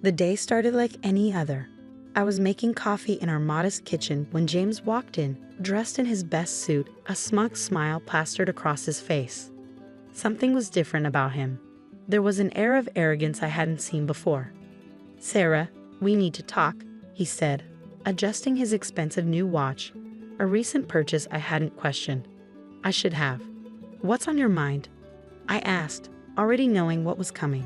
The day started like any other. I was making coffee in our modest kitchen when James walked in, dressed in his best suit, a smug smile plastered across his face. Something was different about him. There was an air of arrogance I hadn't seen before. "Sarah, we need to talk," he said, adjusting his expensive new watch, a recent purchase I hadn't questioned. I should have. "What's on your mind?" I asked, already knowing what was coming.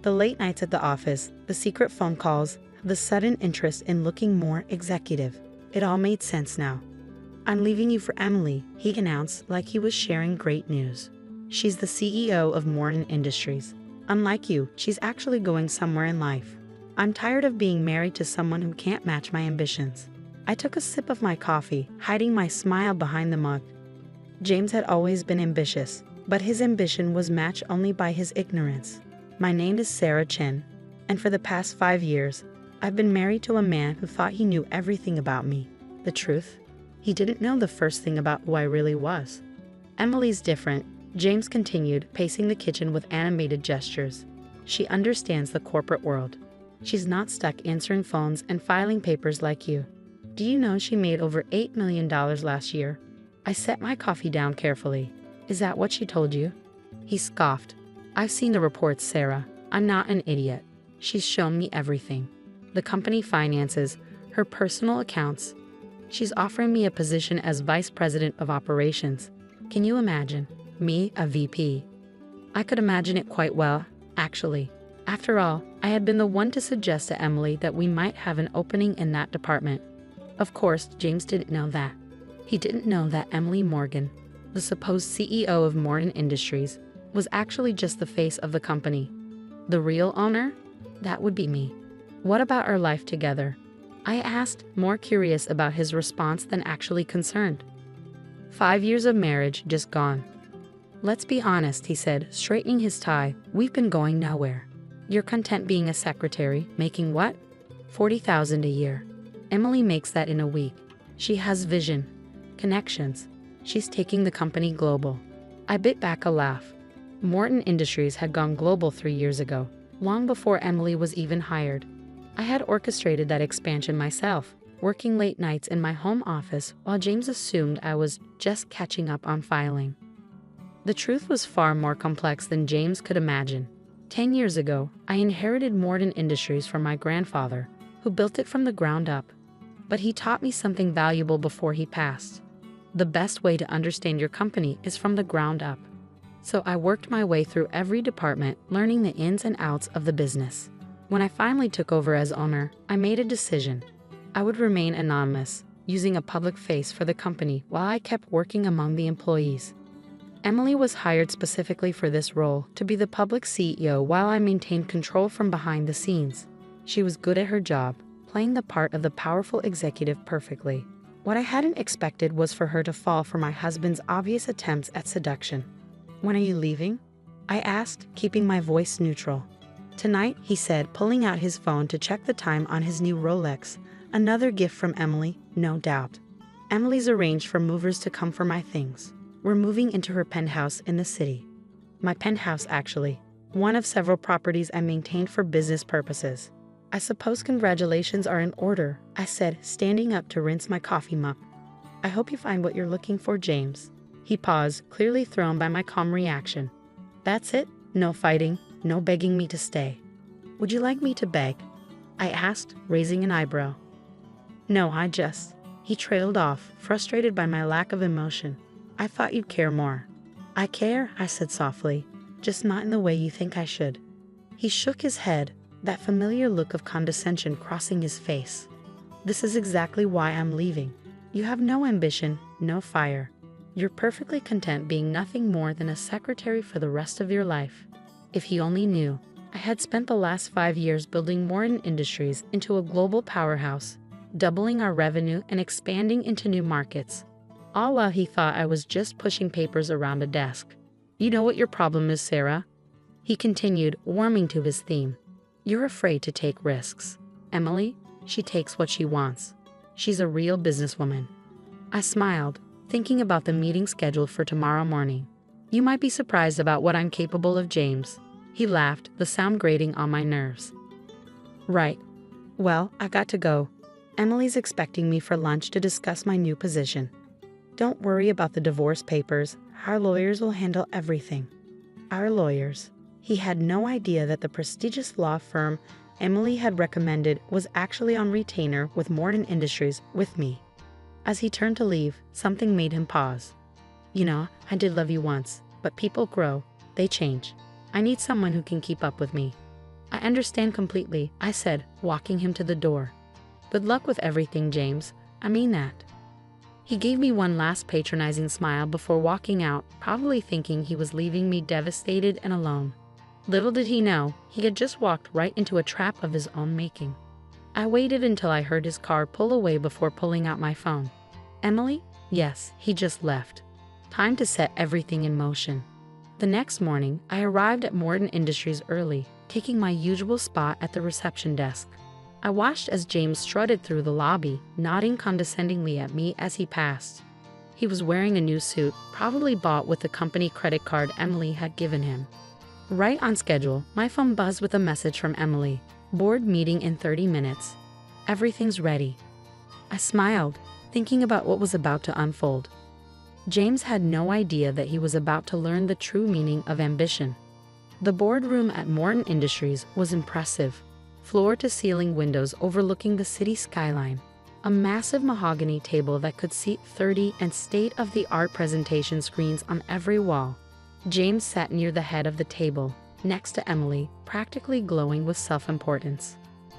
The late nights at the office, the secret phone calls, the sudden interest in looking more executive. It all made sense now. "I'm leaving you for Emily," he announced like he was sharing great news. "She's the CEO of Morton Industries. Unlike you, she's actually going somewhere in life. I'm tired of being married to someone who can't match my ambitions." I took a sip of my coffee, hiding my smile behind the mug. James had always been ambitious, but his ambition was matched only by his ignorance. My name is Sarah Chen, and for the past 5 years, I've been married to a man who thought he knew everything about me. The truth? He didn't know the first thing about who I really was. "Emily's different," James continued, pacing the kitchen with animated gestures. "She understands the corporate world. She's not stuck answering phones and filing papers like you. Do you know she made over $8 million last year?" I set my coffee down carefully. "Is that what she told you?" He scoffed. "I've seen the reports, Sarah. I'm not an idiot. She's shown me everything. The company finances, her personal accounts. She's offering me a position as vice president of operations. Can you imagine? Me, a VP. I could imagine it quite well, actually. After all, I had been the one to suggest to Emily that we might have an opening in that department. Of course, James didn't know that. He didn't know that Emily Morgan, the supposed CEO of Morton Industries, was actually just the face of the company. The real owner? That would be me. "What about our life together?" I asked, more curious about his response than actually concerned. 5 years of marriage just gone. "Let's be honest," he said, straightening his tie. "We've been going nowhere. You're content being a secretary, making what? 40,000 a year. Emily makes that in a week. She has vision, connections. She's taking the company global." I bit back a laugh. Morton Industries had gone global 3 years ago, long before Emily was even hired. I had orchestrated that expansion myself, working late nights in my home office while James assumed I was just catching up on filing. The truth was far more complex than James could imagine. 10 years ago, I inherited Morton Industries from my grandfather, who built it from the ground up. But he taught me something valuable before he passed. The best way to understand your company is from the ground up. So I worked my way through every department, learning the ins and outs of the business. When I finally took over as owner, I made a decision. I would remain anonymous, using a public face for the company while I kept working among the employees. Emily was hired specifically for this role, to be the public CEO while I maintained control from behind the scenes. She was good at her job, playing the part of the powerful executive perfectly. What I hadn't expected was for her to fall for my husband's obvious attempts at seduction. "When are you leaving?" I asked, keeping my voice neutral. "Tonight," he said, pulling out his phone to check the time on his new Rolex. "Another gift from Emily, no doubt. Emily's arranged for movers to come for my things. We're moving into her penthouse in the city. My penthouse, actually. One of several properties I maintained for business purposes." "I suppose congratulations are in order," I said, standing up to rinse my coffee mug. "I hope you find what you're looking for, James." He paused, clearly thrown by my calm reaction. "That's it? No fighting, no begging me to stay." "Would you like me to beg?" I asked, raising an eyebrow. "No, I just..." He trailed off, frustrated by my lack of emotion. "I thought you'd care more." "I care," I said softly, "just not in the way you think I should." He shook his head, that familiar look of condescension crossing his face. "This is exactly why I'm leaving. You have no ambition, no fire. You're perfectly content being nothing more than a secretary for the rest of your life." If he only knew, I had spent the last 5 years building Morton Industries into a global powerhouse, doubling our revenue and expanding into new markets. All while he thought I was just pushing papers around a desk. "You know what your problem is, Sarah?" He continued, warming to his theme. "You're afraid to take risks. Emily, she takes what she wants. She's a real businesswoman." I smiled, thinking about the meeting scheduled for tomorrow morning. "You might be surprised about what I'm capable of, James." He laughed, the sound grating on my nerves. Right. Well, I got to go. Emily's expecting me for lunch to discuss my new position. Don't worry about the divorce papers. Our lawyers will handle everything. Our lawyers. He had no idea that the prestigious law firm Emily had recommended was actually on retainer with Morton Industries with me. As he turned to leave, something made him pause. You know, I did love you once, but people grow, they change. I need someone who can keep up with me. I understand completely, I said, walking him to the door. Good luck with everything, James. I mean that. He gave me one last patronizing smile before walking out, probably thinking he was leaving me devastated and alone. Little did he know, he had just walked right into a trap of his own making. I waited until I heard his car pull away before pulling out my phone. Emily? Yes, he just left. Time to set everything in motion. The next morning, I arrived at Morton Industries early, taking my usual spot at the reception desk. I watched as James strutted through the lobby, nodding condescendingly at me as he passed. He was wearing a new suit, probably bought with the company credit card Emily had given him. Right on schedule, my phone buzzed with a message from Emily. Board meeting in 30 minutes. Everything's ready. I smiled, thinking about what was about to unfold. James had no idea that he was about to learn the true meaning of ambition. The boardroom at Morton Industries was impressive. Floor-to-ceiling windows overlooking the city skyline, a massive mahogany table that could seat 30 and state-of-the-art presentation screens on every wall. James sat near the head of the table, next to Emily, practically glowing with self-importance.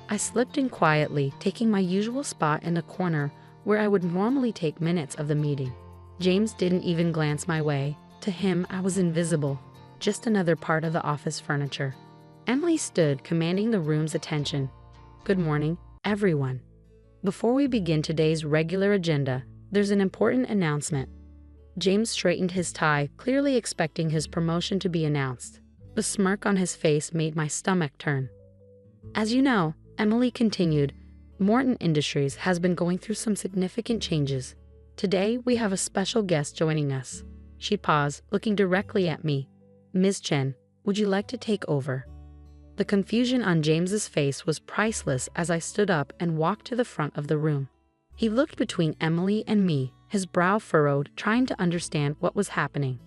I slipped in quietly, taking my usual spot in the corner where I would normally take minutes of the meeting. James didn't even glance my way. To him, I was invisible, just another part of the office furniture. Emily stood, commanding the room's attention. Good morning, everyone. Before we begin today's regular agenda, there's an important announcement. James straightened his tie, clearly expecting his promotion to be announced. The smirk on his face made my stomach turn. As you know, Emily continued, Morton Industries has been going through some significant changes. Today, we have a special guest joining us. She paused, looking directly at me. Ms. Chen, would you like to take over? The confusion on James's face was priceless as I stood up and walked to the front of the room. He looked between Emily and me, his brow furrowed, trying to understand what was happening.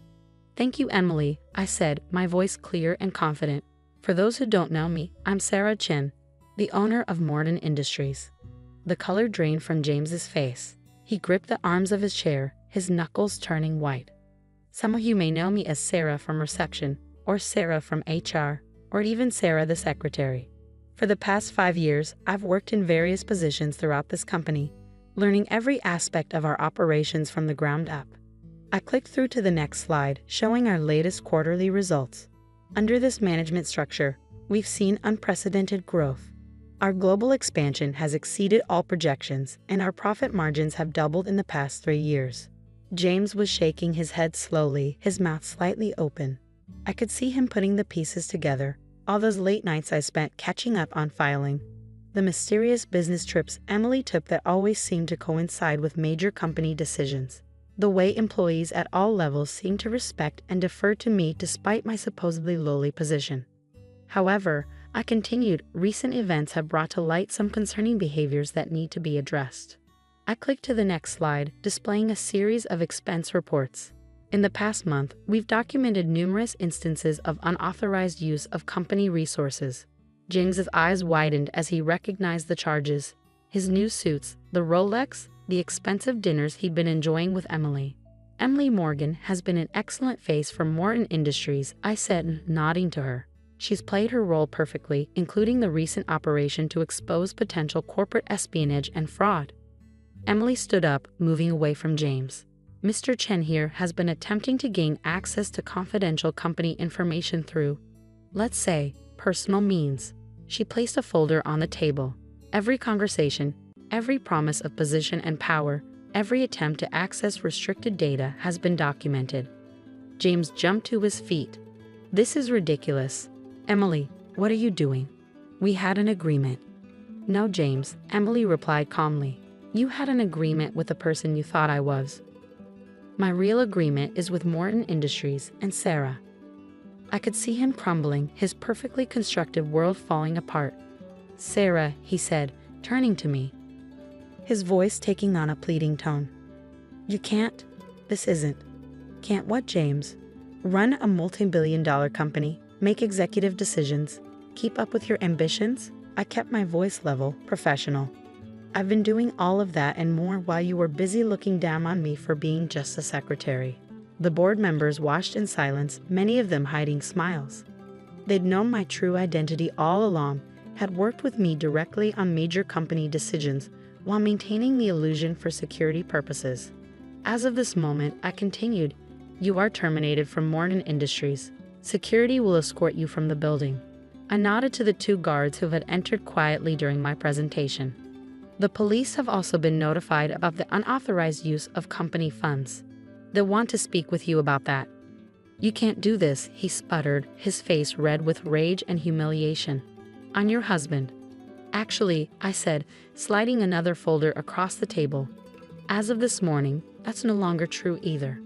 Thank you, Emily, I said, my voice clear and confident. For those who don't know me, I'm Sarah Chen, the owner of Morton Industries. The color drained from James's face. He gripped the arms of his chair, his knuckles turning white. Some of you may know me as Sarah from reception, or Sarah from HR, or even Sarah the secretary. For the past 5 years, I've worked in various positions throughout this company, learning every aspect of our operations from the ground up. I clicked through to the next slide, showing our latest quarterly results. Under this management structure, we've seen unprecedented growth. Our global expansion has exceeded all projections, and our profit margins have doubled in the past 3 years. James was shaking his head slowly, his mouth slightly open. I could see him putting the pieces together, all those late nights I spent catching up on filing. The mysterious business trips Emily took that always seemed to coincide with major company decisions. The way employees at all levels seemed to respect and defer to me despite my supposedly lowly position. However, I continued, recent events have brought to light some concerning behaviors that need to be addressed. I clicked to the next slide, displaying a series of expense reports. In the past month, we've documented numerous instances of unauthorized use of company resources. James's eyes widened as he recognized the charges. His new suits, the Rolex, the expensive dinners he'd been enjoying with Emily. Emily Morgan has been an excellent face for Morton Industries, I said, nodding to her. She's played her role perfectly, including the recent operation to expose potential corporate espionage and fraud. Emily stood up, moving away from James. Mr. Chen here has been attempting to gain access to confidential company information through, let's say, personal means. She placed a folder on the table. Every conversation, every promise of position and power, every attempt to access restricted data has been documented. James jumped to his feet. This is ridiculous. Emily, what are you doing? We had an agreement. No, James, Emily replied calmly. You had an agreement with the person you thought I was. My real agreement is with Morton Industries and Sarah. I could see him crumbling, his perfectly constructed world falling apart. "Sarah," he said, turning to me, his voice taking on a pleading tone. "You can't. This isn't." "Can't what, James?" "Run a multi-billion-dollar company, make executive decisions, keep up with your ambitions?" I kept my voice level, professional. "I've been doing all of that and more while you were busy looking down on me for being just a secretary." The board members watched in silence, many of them hiding smiles. They'd known my true identity all along, had worked with me directly on major company decisions while maintaining the illusion for security purposes. As of this moment, I continued, "You are terminated from Morgan Industries. Security will escort you from the building." I nodded to the two guards who had entered quietly during my presentation. "The police have also been notified about the unauthorized use of company funds. They'll want to speak with you about that." "You can't do this," he sputtered, his face red with rage and humiliation. "I'm your husband." "Actually," I said, sliding another folder across the table. "As of this morning, that's no longer true either.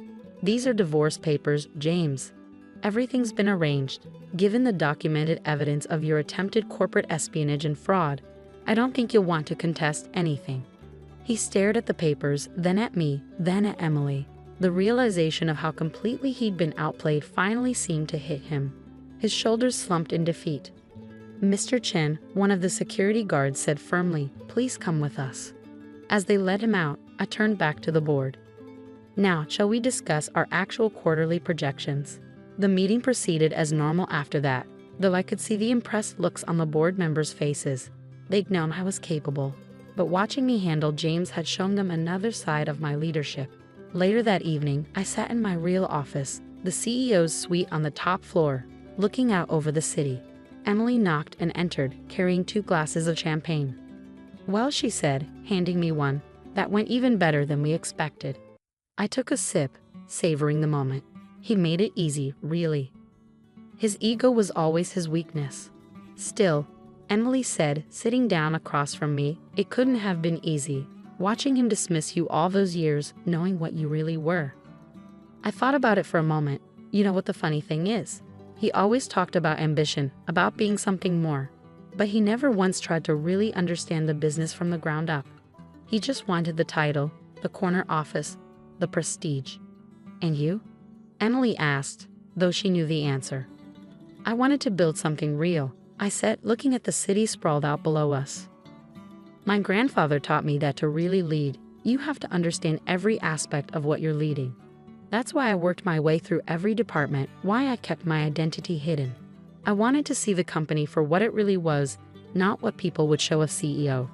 These are divorce papers, James. Everything's been arranged. Given the documented evidence of your attempted corporate espionage and fraud, I don't think you'll want to contest anything." He stared at the papers, then at me, then at Emily. The realization of how completely he'd been outplayed finally seemed to hit him. His shoulders slumped in defeat. "Mr. Chen," one of the security guards said firmly, "please come with us." As they led him out, I turned back to the board. "Now, shall we discuss our actual quarterly projections?" The meeting proceeded as normal after that, though I could see the impressed looks on the board members' faces. They'd known I was capable, but watching me handle James had shown them another side of my leadership. Later that evening, I sat in my real office, the CEO's suite on the top floor, looking out over the city. Emily knocked and entered, carrying 2 glasses of champagne. "Well," she said, handing me one, "that went even better than we expected." I took a sip, savoring the moment. He made it easy, really. His ego was always his weakness. "Still," Emily said, sitting down across from me, "it couldn't have been easy, watching him dismiss you all those years, knowing what you really were." I thought about it for a moment. You know what the funny thing is? He always talked about ambition, about being something more, but he never once tried to really understand the business from the ground up. He just wanted the title, the corner office, the prestige. "And you?" Emily asked, though she knew the answer. "I wanted to build something real," I said, looking at the city sprawled out below us. "My grandfather taught me that to really lead, you have to understand every aspect of what you're leading. That's why I worked my way through every department, why I kept my identity hidden. I wanted to see the company for what it really was, not what people would show a CEO."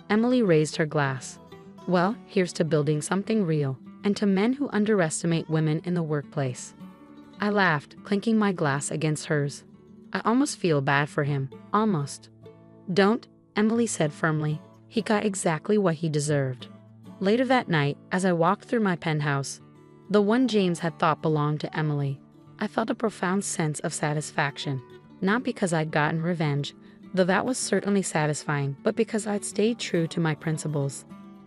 Emily raised her glass. "Well, here's to building something real, and to men who underestimate women in the workplace." I laughed, clinking my glass against hers. I almost feel bad for him, almost. "Don't," Emily said firmly. "He got exactly what he deserved." Later that night, as I walked through my penthouse, the one James had thought belonged to Emily, I felt a profound sense of satisfaction. Not because I'd gotten revenge, though that was certainly satisfying, but because I'd stayed true to my principles.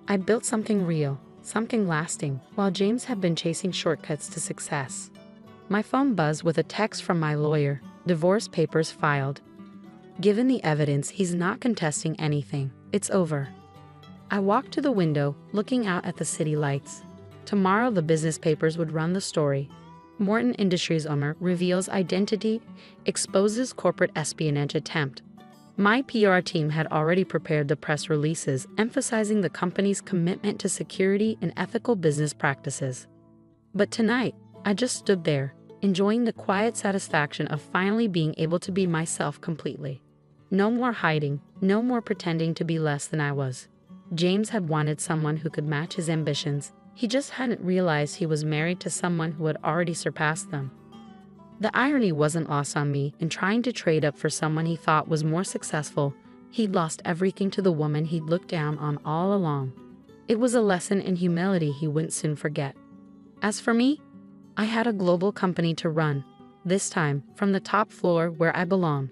I'd built something real, something lasting, while James had been chasing shortcuts to success. My phone buzzed with a text from my lawyer, divorce papers filed. Given the evidence, he's not contesting anything. It's over. I walked to the window, looking out at the city lights. Tomorrow the business papers would run the story. Morgan Industries owner reveals identity, exposes corporate espionage attempt. My PR team had already prepared the press releases, emphasizing the company's commitment to security and ethical business practices. But tonight, I just stood there, enjoying the quiet satisfaction of finally being able to be myself completely. No more hiding, no more pretending to be less than I was. James had wanted someone who could match his ambitions. He just hadn't realized he was married to someone who had already surpassed them. The irony wasn't lost on me. In trying to trade up for someone he thought was more successful, he'd lost everything to the woman he'd looked down on all along. It was a lesson in humility he wouldn't soon forget. As for me, I had a global company to run, this time from the top floor where I belonged.